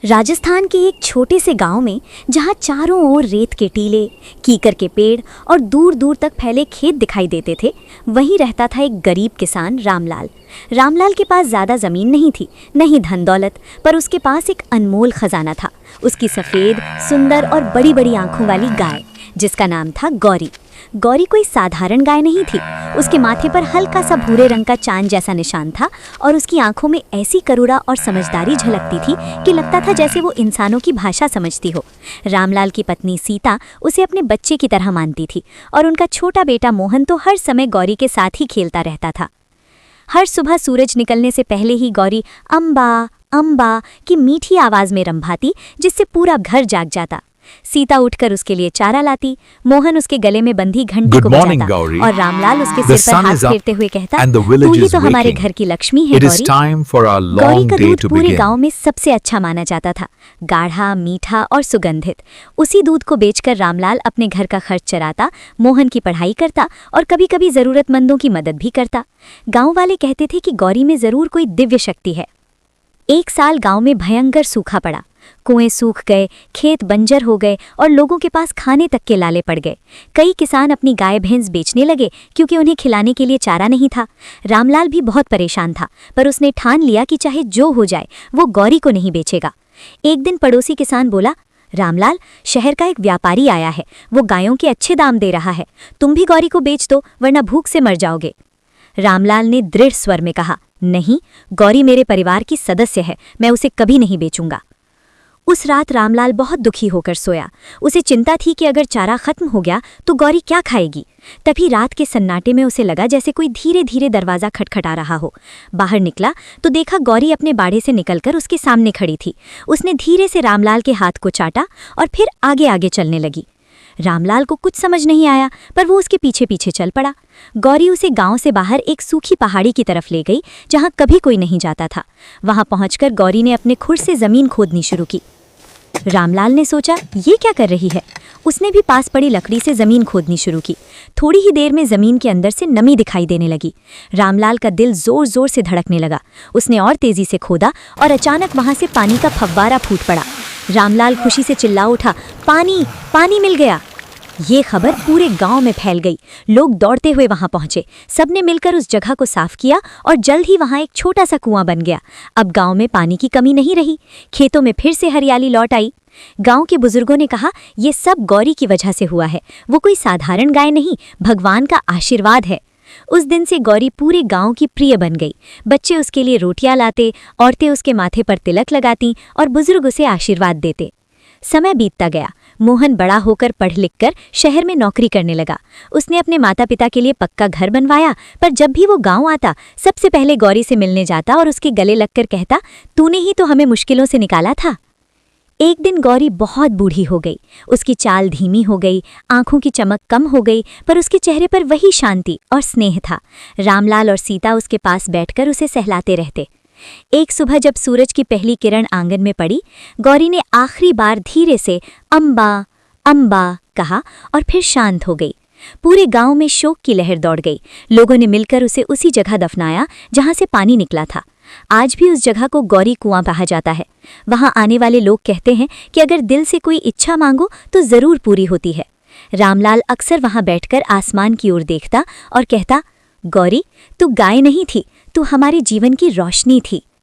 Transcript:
राजस्थान के एक छोटे से गांव में जहां चारों ओर रेत के टीले, कीकर के पेड़ और दूर दूर तक फैले खेत दिखाई देते थे, वहीं रहता था एक गरीब किसान रामलाल। रामलाल के पास ज़्यादा ज़मीन नहीं थी, नहीं धन दौलत, पर उसके पास एक अनमोल खजाना था, उसकी सफ़ेद, सुंदर और बड़ी बड़ी आंखों वाली गाय, जिसका नाम था गौरी। गौरी कोई साधारण गाय नहीं थी। उसके माथे पर हल्का सा भूरे रंग का चांद जैसा निशान था और उसकी आंखों में ऐसी करुणा और समझदारी झलकती थी कि लगता था जैसे वो इंसानों की भाषा समझती हो। रामलाल की पत्नी सीता उसे अपने बच्चे की तरह मानती थी और उनका छोटा बेटा मोहन तो हर समय गौरी के साथ ही खेलता रहता था। हर सुबह सूरज निकलने से पहले ही गौरी अम्बा अम्बा की मीठी आवाज़ में रंभाती, जिससे पूरा घर जाग जाता। सीता उठकर उसके लिए चारा लाती, मोहन उसके गले में बंधी घंटी को बजाता और रामलाल उसके सिर पर हाथ फेरते हुए कहता, तू ही तो हमारे घर की लक्ष्मी है गौरी। गौरी का दूध पूरे गांव में सबसे अच्छा माना जाता था, गाढ़ा, मीठा और सुगंधित। उसी दूध को बेचकर रामलाल अपने घर का खर्च चलाता, मोहन की पढ़ाई करता और कभी कभी जरूरतमंदों की मदद भी करता। गाँव वाले कहते थे कि गौरी में जरूर कोई दिव्य शक्ति है। एक साल गांव में भयंकर सूखा पड़ा, कुएं सूख गए, खेत बंजर हो गए और लोगों के पास खाने तक के लाले पड़ गए। कई किसान अपनी गाय भैंस बेचने लगे क्योंकि उन्हें खिलाने के लिए चारा नहीं था। रामलाल भी बहुत परेशान था, पर उसने ठान लिया कि चाहे जो हो जाए वो गौरी को नहीं बेचेगा। एक दिन पड़ोसी किसान बोला, रामलाल, शहर का एक व्यापारी आया है, वो गायों के अच्छे दाम दे रहा है, तुम भी गौरी को बेच दो वरना भूख से मर जाओगे। रामलाल ने दृढ़ स्वर में कहा, नहीं, गौरी मेरे परिवार की सदस्य है, मैं उसे कभी नहीं बेचूंगा। उस रात रामलाल बहुत दुखी होकर सोया। उसे चिंता थी कि अगर चारा खत्म हो गया तो गौरी क्या खाएगी। तभी रात के सन्नाटे में उसे लगा जैसे कोई धीरे धीरे दरवाज़ा खटखटा रहा हो। बाहर निकला तो देखा गौरी अपने बाड़े से निकलकर उसके सामने खड़ी थी। उसने धीरे से रामलाल के हाथ को चाटा और फिर आगे आगे चलने लगी। रामलाल को कुछ समझ नहीं आया, पर वो उसके पीछे पीछे चल पड़ा। गौरी उसे गांव से बाहर एक सूखी पहाड़ी की तरफ ले गई, जहां कभी कोई नहीं जाता था। वहां पहुंचकर गौरी ने अपने खुर से जमीन खोदनी शुरू की। रामलाल ने सोचा, ये क्या कर रही है। उसने भी पास पड़ी लकड़ी से जमीन खोदनी शुरू की। थोड़ी ही देर में जमीन के अंदर से नमी दिखाई देने लगी। रामलाल का दिल जोर जोर से धड़कने लगा। उसने और तेजी से खोदा और अचानक वहां से पानी का फव्वारा फूट पड़ा। रामलाल खुशी से चिल्ला उठा, पानी, पानी मिल गया। ये खबर पूरे गांव में फैल गई। लोग दौड़ते हुए वहां पहुंचे। सबने मिलकर उस जगह को साफ किया और जल्द ही वहां एक छोटा सा कुआं बन गया। अब गांव में पानी की कमी नहीं रही। खेतों में फिर से हरियाली लौट आई। गांव के बुजुर्गों ने कहा, ये सब गौरी की वजह से हुआ है। वो कोई साधारण गाय नहीं, भगवान का आशीर्वाद है। उस दिन से गौरी पूरे गांव की प्रिय बन गई। बच्चे उसके लिए रोटियां लाते, औरतें उसके माथे पर तिलक लगाती और बुजुर्ग उसे आशीर्वाद देते। समय बीतता गया। मोहन बड़ा होकर पढ़ लिख कर शहर में नौकरी करने लगा। उसने अपने माता पिता के लिए पक्का घर बनवाया, पर जब भी वो गांव आता सबसे पहले गौरी से मिलने जाता और उसके गले लगकर कहता, तूने ही तो हमें मुश्किलों से निकाला था। एक दिन गौरी बहुत बूढ़ी हो गई। उसकी चाल धीमी हो गई, आंखों की चमक कम हो गई, पर उसके चेहरे पर वही शांति और स्नेह था। रामलाल और सीता उसके पास बैठकर उसे सहलाते रहते। एक सुबह जब सूरज की पहली किरण आंगन में पड़ी, गौरी ने आखिरी बार धीरे से अम्बा अम्बा कहा और फिर शांत हो गई। पूरे गांव में शोक की लहर दौड़ गई। लोगों ने मिलकर उसे उसी जगह दफनाया जहां से पानी निकला था। आज भी उस जगह को गौरी कुआं कहा जाता है। वहां आने वाले लोग कहते हैं कि अगर दिल से कोई इच्छा मांगो तो जरूर पूरी होती है। रामलाल अक्सर वहां बैठकर आसमान की ओर देखता और कहता, गौरी, तू गाय नहीं थी, तू हमारे जीवन की रोशनी थी।